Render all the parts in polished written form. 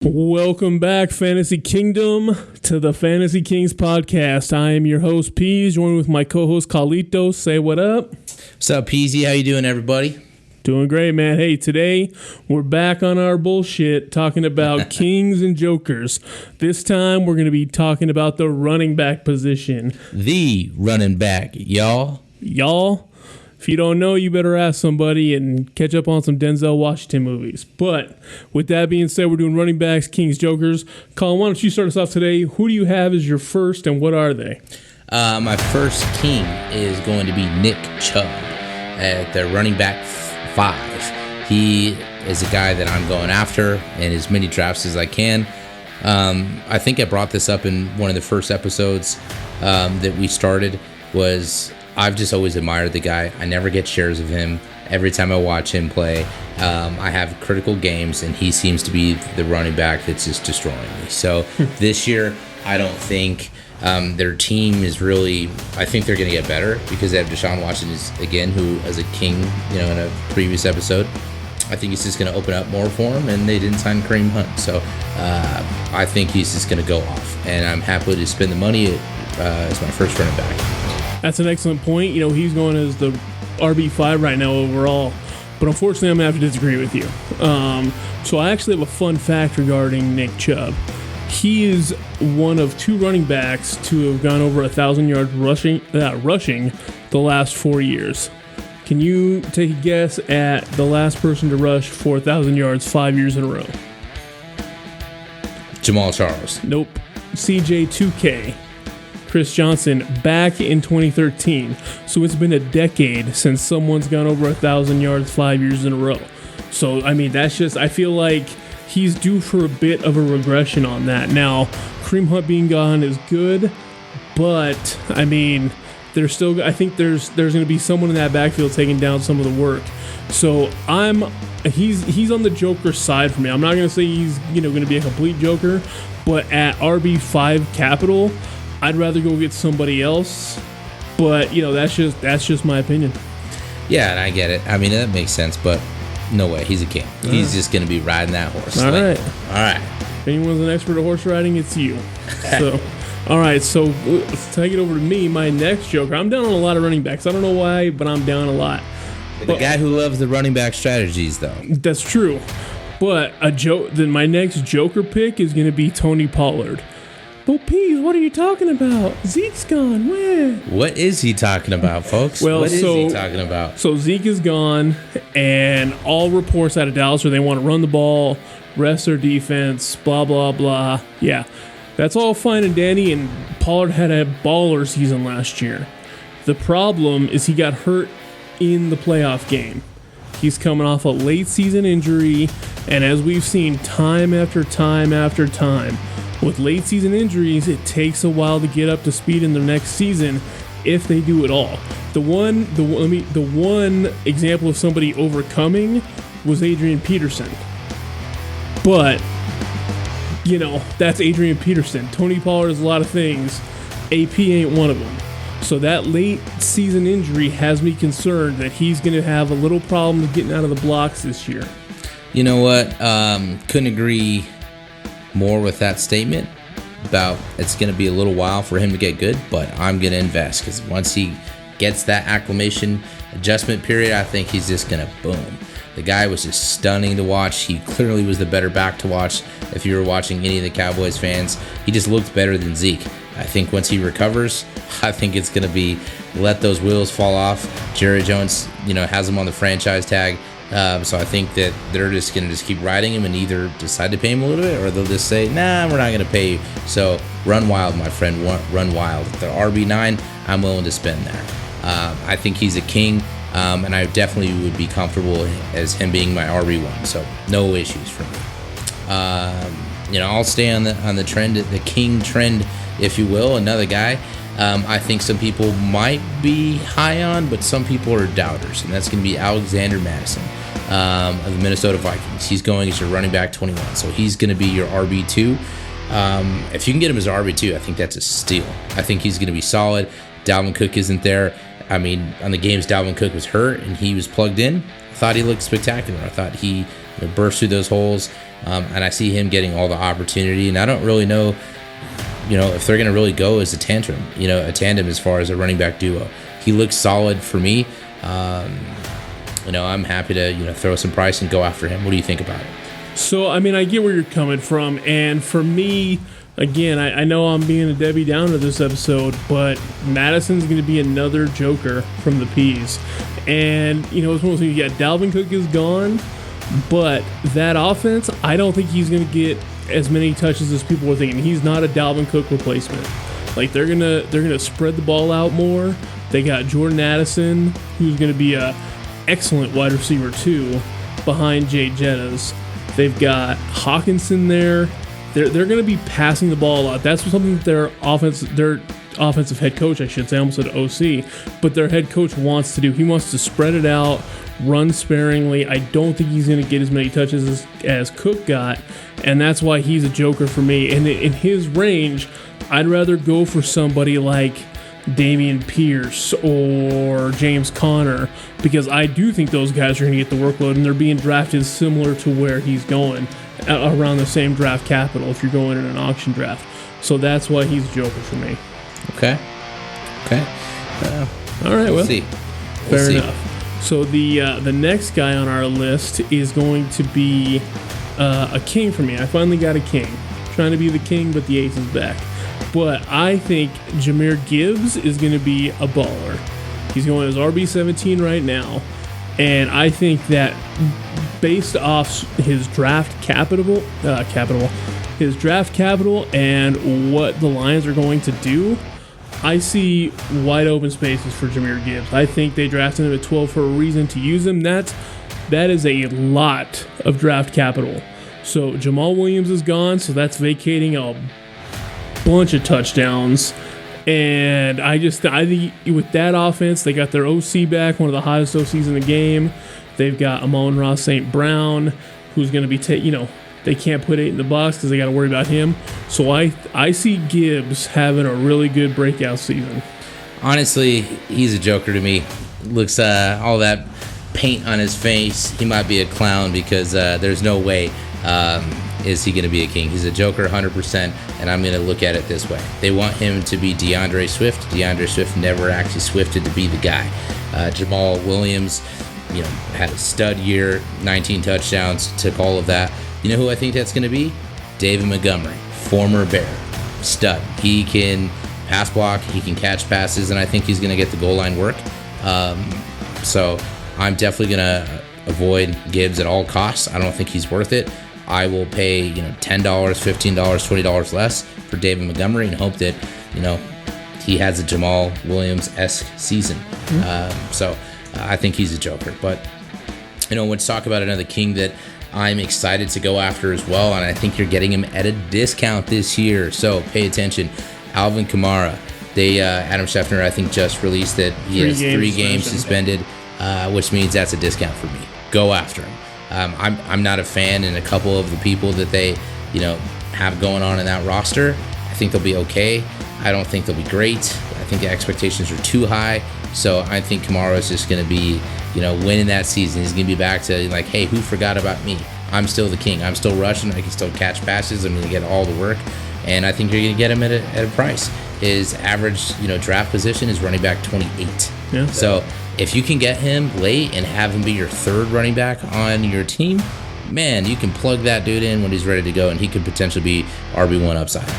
Welcome back, Fantasy Kingdom, to the Fantasy Kings podcast. I am your host, Peez, joined with my co-host, Carlitos. Say what up. What's up, Peasy? How you doing, everybody? Doing great, man. Hey, today we're back on our bullshit talking about kings and jokers. This time we're going to be talking about the running back position. The running back, y'all. If you don't know, you better ask somebody and catch up on some Denzel Washington movies. But with that being said, we're doing running backs, kings, jokers. Collin, why don't you start us off today? Who do you have as your first, and what are they? My first king is going to be Nick Chubb at the running back 5. He is a guy that I'm going after in as many drafts as I can. I think I brought this up in one of the first episodes that we started. I've just always admired the guy. I never get shares of him. Every time I watch him play, I have critical games, and he seems to be the running back that's just destroying me. So this year, I don't think their team is really. I think they're going to get better because they have Deshaun Watson, who as a king, in a previous episode. I think he's just going to open up more for him, and they didn't sign Kareem Hunt. So I think he's just going to go off, and I'm happy to spend the money as my first running back. That's an excellent point. He's going as the RB5 right now overall, but unfortunately I'm going to have to disagree with you. So I actually have a fun fact regarding Nick Chubb. He is one of 2 running backs to have gone over 1,000 yards rushing the last 4 years. Can you take a guess at the last person to rush for 1,000 yards 5 years in a row? Jamal Charles. Nope. CJ2K. Chris Johnson back in 2013. So it's been a decade since someone's gone over 1,000 yards 5 years in a row. So, I feel like he's due for a bit of a regression on that. Now, Kareem Hunt being gone is good, but, there's still, I think there's going to be someone in that backfield taking down some of the work. So he's on the joker side for me. I'm not going to say he's, going to be a complete joker, but at RB5 capital, I'd rather go get somebody else, but that's just my opinion. Yeah, and I get it. that makes sense, but no way, he's a king. He's just going to be riding that horse. All right. If anyone's an expert at horse riding, it's you. So, all right. So let's take it over to me. My next joker. I'm down on a lot of running backs. I don't know why, but I'm down a lot. The guy who loves the running back strategies, though. That's true. But then my next joker pick is going to be Tony Pollard. But Peez, what are you talking about? Zeke's gone. Where? What is he talking about, folks? What is he talking about? So Zeke is gone, and all reports out of Dallas are they want to run the ball, rest their defense, blah, blah, blah. Yeah, that's all fine and dandy, and Pollard had a baller season last year. The problem is he got hurt in the playoff game. He's coming off a late season injury, and as we've seen time after time after time, with late season injuries, it takes a while to get up to speed in the next season, if they do at all. The one example of somebody overcoming was Adrian Peterson. But, that's Adrian Peterson. Tony Pollard is a lot of things. AP ain't one of them. So that late season injury has me concerned that he's going to have a little problem getting out of the blocks this year. You know what? Couldn't agree more with that statement about it's going to be a little while for him to get good, but I'm going to invest because once he gets that acclimation adjustment period, I think he's just going to boom. The guy was just stunning to watch. He clearly was the better back to watch. If you were watching any of the Cowboys fans, he just looked better than Zeke. I think once he recovers, I think it's going to be let those wheels fall off. Jerry Jones, has him on the franchise tag. So I think that they're just going to just keep riding him and either decide to pay him a little bit or they'll just say, nah, we're not going to pay you. So run wild, my friend, run wild. The RB9, I'm willing to spend there. I think he's a king, and I definitely would be comfortable as him being my RB1. So no issues for me. I'll stay on the trend, the king trend, if you will. Another guy I think some people might be high on, but some people are doubters, and that's going to be Alexander Madison of the Minnesota Vikings. He's going as your running back 21, so he's going to be your RB2. If you can get him as an RB2, I think that's a steal. I think he's going to be solid. Dalvin Cook isn't there. I mean, on the games Dalvin Cook was hurt and he was plugged in, thought he looked spectacular. I thought he burst through those holes, and I see him getting all the opportunity. And I don't really know, if they're going to really go as a tandem as far as a running back duo. He looks solid for me. I'm happy to throw some price and go after him. What do you think about it? So, I get where you're coming from, and for me, again, I know I'm being a Debbie Downer this episode, but Madison's going to be another joker from the Peez. And, it's one of those things, Dalvin Cook is gone, but that offense, I don't think he's going to get as many touches as people were thinking. He's not a Dalvin Cook replacement. Like, they're gonna spread the ball out more. They got Jordan Addison, who's going to be a excellent wide receiver too, behind Jay Jettas. They've got Hawkinson there. They're going to be passing the ball a lot. That's something that their offensive head coach, I should say, I almost said OC, but their head coach wants to do. He wants to spread it out, run sparingly. I don't think he's going to get as many touches as Cook got, and that's why he's a joker for me. And in his range, I'd rather go for somebody like Dameon Pierce or James Conner, because I do think those guys are going to get the workload, and they're being drafted similar to where he's going, around the same draft capital if you're going in an auction draft. So that's why he's a joker for me. Okay. All right, we'll see. Fair enough. So the next guy on our list is going to be a king for me. I finally got a king. Trying to be the king, but the ace is back. But I think Jahmyr Gibbs is going to be a baller. He's going as RB17 right now. And I think that based off his draft capital and what the Lions are going to do, I see wide open spaces for Jahmyr Gibbs. I think they drafted him at 12 for a reason to use him. That is a lot of draft capital. So Jamal Williams is gone, so that's vacating a bunch of touchdowns. And I think with that offense, they got their OC back, one of the hottest OCs in the game. They've got Amon-Ra St. Brown, who's going to be, they can't put 8 in the box because they got to worry about him. So I see Gibbs having a really good breakout season. Honestly, he's a joker to me. Looks all that paint on his face. He might be a clown because there's no way is he going to be a king. He's a joker 100%, and I'm going to look at it this way. They want him to be DeAndre Swift. DeAndre Swift never actually swifted to be the guy. Jamal Williams, had a stud year, 19 touchdowns, took all of that. You know who I think that's going to be? David Montgomery, former Bear, stud. He can pass block, he can catch passes, and I think he's going to get the goal line work. So I'm definitely going to avoid Gibbs at all costs. I don't think he's worth it. I will pay $10, $15, $20 less for David Montgomery and hope that he has a Jamal Williams-esque season. So I think he's a joker. But let's talk about another king that I'm excited to go after as well, and I think you're getting him at a discount this year. So pay attention. Alvin Kamara. Adam Schefter, I think, just released that he has 3 games suspended, which means that's a discount for me. Go after him. I'm not a fan in a couple of the people that they, have going on in that roster. I think they'll be okay. I don't think they'll be great. I think the expectations are too high. So I think Kamara is just going to be, winning that season. He's going to be back to like, hey, who forgot about me? I'm still the king. I'm still rushing. I can still catch passes. I'm going to get all the work. And I think you're going to get him at a price. His average, draft position is running back 28. Yeah. So if you can get him late and have him be your 3rd running back on your team, man, you can plug that dude in when he's ready to go, and he could potentially be RB1 upside.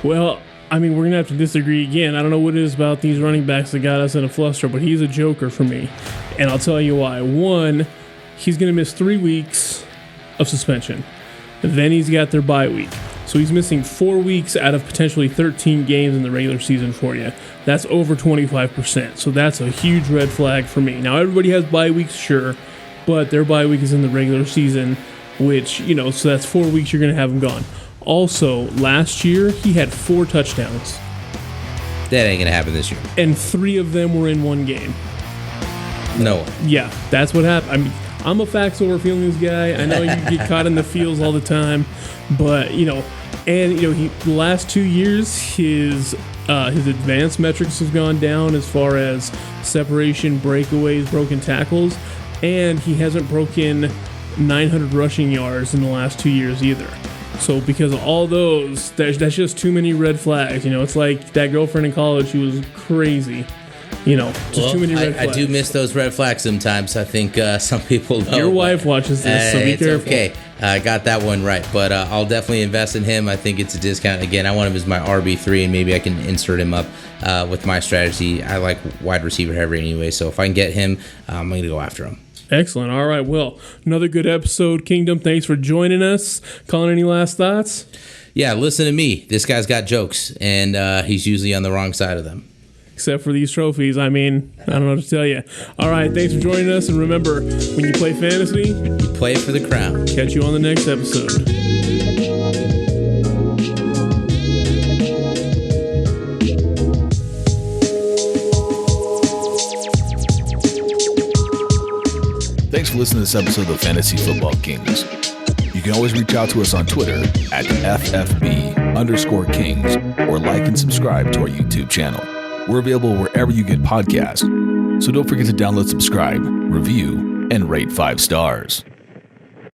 Well, we're going to have to disagree again. I don't know what it is about these running backs that got us in a fluster, but he's a joker for me. And I'll tell you why. 1, he's going to miss 3 weeks of suspension. Then he's got their bye week. So he's missing 4 weeks out of potentially 13 games in the regular season for you. That's over 25%. So that's a huge red flag for me. Now, everybody has bye weeks, sure, but their bye week is in the regular season, which, so that's 4 weeks you're going to have him gone. Also, last year, he had 4 touchdowns. That ain't going to happen this year. And 3 of them were in one game. No. Yeah, that's what happened. I'm a facts over feelings guy. I know you get caught in the feels all the time, but the last 2 years his advanced metrics have gone down as far as separation, breakaways, broken tackles, and he hasn't broken 900 rushing yards in the last 2 years either. So because of all those, that's just too many red flags. It's like that girlfriend in college who was crazy. Just too many red flags. I do miss those red flags sometimes. I think some people know. Your wife watches this, so be careful. Okay. I got that one right, but I'll definitely invest in him. I think it's a discount. Again, I want him as my RB3, and maybe I can insert him up with my strategy. I like wide receiver heavy anyway, so if I can get him, I'm going to go after him. Excellent. All right, well, another good episode, Kingdom. Thanks for joining us. Colin, any last thoughts? Yeah, listen to me. This guy's got jokes, and he's usually on the wrong side of them. Except for these trophies. I don't know what to tell you. All right, thanks for joining us. And remember, when you play fantasy, you play for the crown. Catch you on the next episode. Thanks for listening to this episode of Fantasy Football Kings. You can always reach out to us on Twitter at FFB_Kings or like and subscribe to our YouTube channel. We're available wherever you get podcasts, so don't forget to download, subscribe, review, and rate 5 stars.